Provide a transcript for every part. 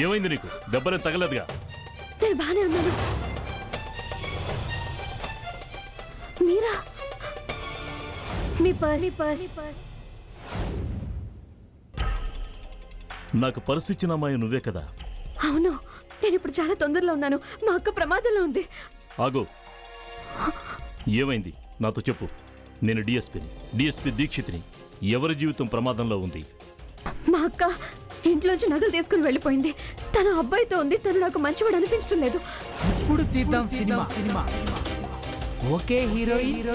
ఏమైంది నీకు? దెబ్బలేం తగలేదుగా? నేను బానే ఉన్నాను. మీరా? మీ పర్స్. నాకు పర్స్ ఇచ్చిన అమ్మాయి నువ్వే కదా? అవును, నేను ఇప్పుడు చాలా తొందరలో ఉన్నాను. మా అక్క ప్రమాదంలో ఉంది. ఆగు, ఏమైంది నాతో చెప్పు. నేను డిఎస్పీ దీక్షిత్ని. ఎవరి జీవితం ప్రమాదంలో ఉంది? మా అక్క ఇంట్లోంచి నగలు తీసుకుని వెళ్ళిపోయింది. తన అబ్బాయితో ఉంది. తను నాకు మంచివాడు అనిపించడం లేదు. ఇప్పుడు తీద్దాం సినిమా. ఓకే హీరోయిన్,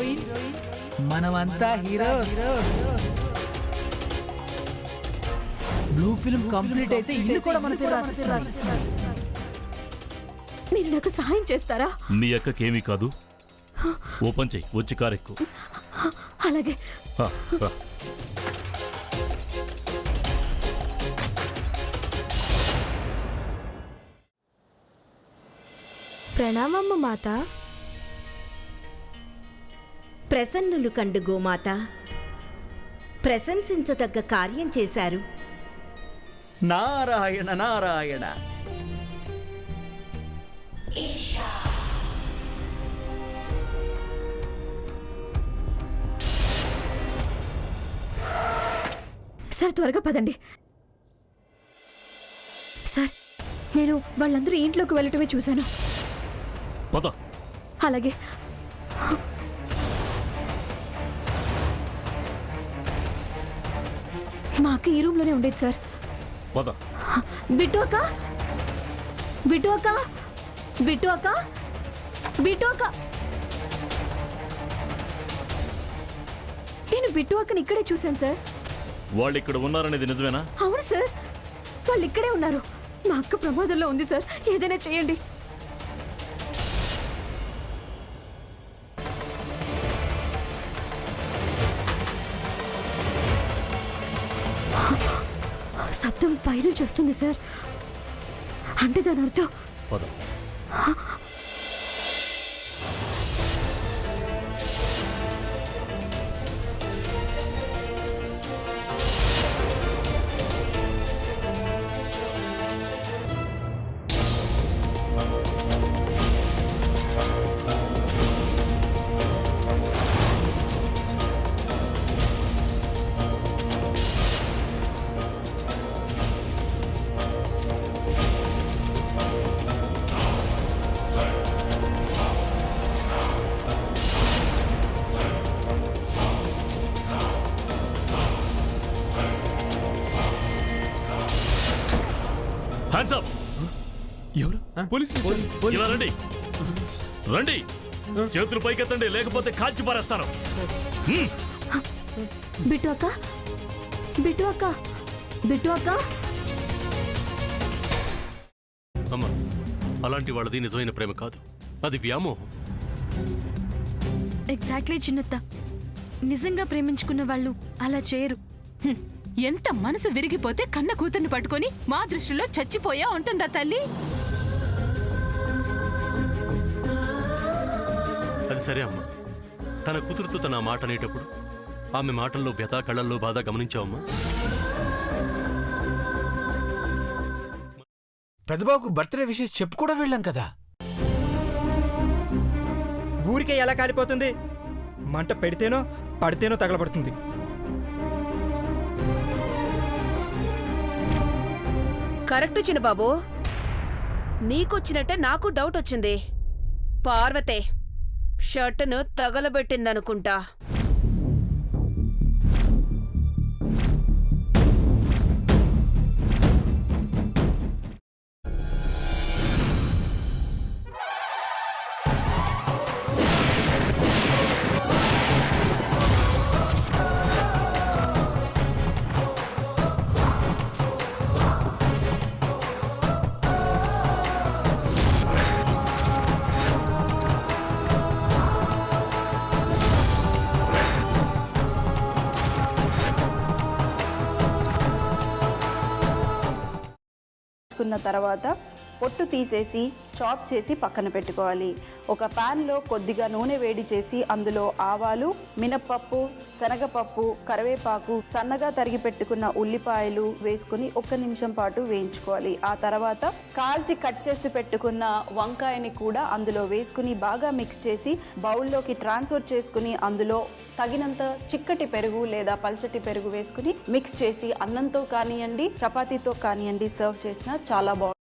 మనమంతా హీరోస్. బ్లూ ఫిల్మ్ కంప్లీట్ అయితే ఇల్లు కూడా మన పేరు రాసిస్తారు. మీరు నాకు సహాయం చేస్తారా? నీ అక్కకేమీ కాదు. ఓపెన్ చెయ్యి, వచ్చి కారెక్కు. అలాగే. రా. ప్రణామమ్మ మాత. ప్రసన్నులు కండు గోమాత, ప్రశంసించదగ్గ కార్యం చేశారు. నారాయణ నారాయణ. సార్ త్వరగా పదండి. సార్, నేను వాళ్ళందరూ ఇంట్లోకి వెళ్ళటమే చూశాను. పద. అలాగే. మా అక్క ఈ రూమ్లోనే ఉండేది సార్. పద. బిట్టు అక్క. నేను బిట్టు అక్కని ఇక్కడే చూశాను సార్. వాళ్ళు ఇక్కడ ఉన్నారనేది నిజమేనా? అవును సార్, వాళ్ళు ఇక్కడే ఉన్నారు. మా అక్క ప్రమాదంలో ఉంది సార్, ఏదైనా చేయండి. శబ్దం పైనుంచి వస్తుంది సార్. అంటే దాని అర్థం. పద. Hands up. ఎవరు? ఇలా రండి. రండి, చేతులు పైకెత్తండి, లేకపోతే కాల్చి పారేస్తాను. బిట్టు అక్క. అమ్మా, అలాంటి వాళ్ళది నిజమైన ప్రేమ కాదు, అది వ్యామోహం. ఎగ్జాక్ట్లీ చిన్నత్త. నిజంగా ప్రేమించుకున్న వాళ్ళు అలా చేయరు. ఎంత మనసు విరిగిపోతే కన్న కూతుర్ని పట్టుకొని మా దృష్టిలో చచ్చిపోయా ఉంటుందా తల్లి? అది సరే అమ్మా, తన కూతురుతో తన మాట అనేటప్పుడు ఆమె మాటల్లో వ్యథ, కళ్ళల్లో బాధ గమనించావమ్మా? పెద్దబాబుకు బర్త్డే విషెస్ చెప్పు కూడా వెళ్ళాం కదా. ఊరికే ఎలా కాలిపోతుంది? మంట పెడితేనో పడితేనో తగలబడుతుంది. కరెక్ట్ చిన్నబాబు, నీకొచ్చినట్టే నాకు డౌట్ వచ్చింది. పార్వతే షర్టును తగలబెట్టిందనుకుంటా. తర్వాత పొట్టు తీసేసి చాప్ చేసి పక్కన పెట్టుకోవాలి. ఒక పాన్లో కొద్దిగా నూనె వేడి చేసి అందులో ఆవాలు, మినప్పప్పు, శనగపప్పు, కరివేపాకు, సన్నగా తరిగి పెట్టుకున్న ఉల్లిపాయలు వేసుకుని 1 నిమిషం పాటు వేయించుకోవాలి. ఆ తర్వాత కాల్చి కట్ చేసి పెట్టుకున్న వంకాయని కూడా అందులో వేసుకుని బాగా మిక్స్ చేసి బౌల్లోకి ట్రాన్స్ఫర్ చేసుకుని అందులో తగినంత చిక్కటి పెరుగు లేదా పల్చటి పెరుగు వేసుకుని మిక్స్ చేసి అన్నంతో కానివ్వండి, చపాతీతో కానివ్వండి సర్వ్ చేసినా చాలా బాగుంటుంది.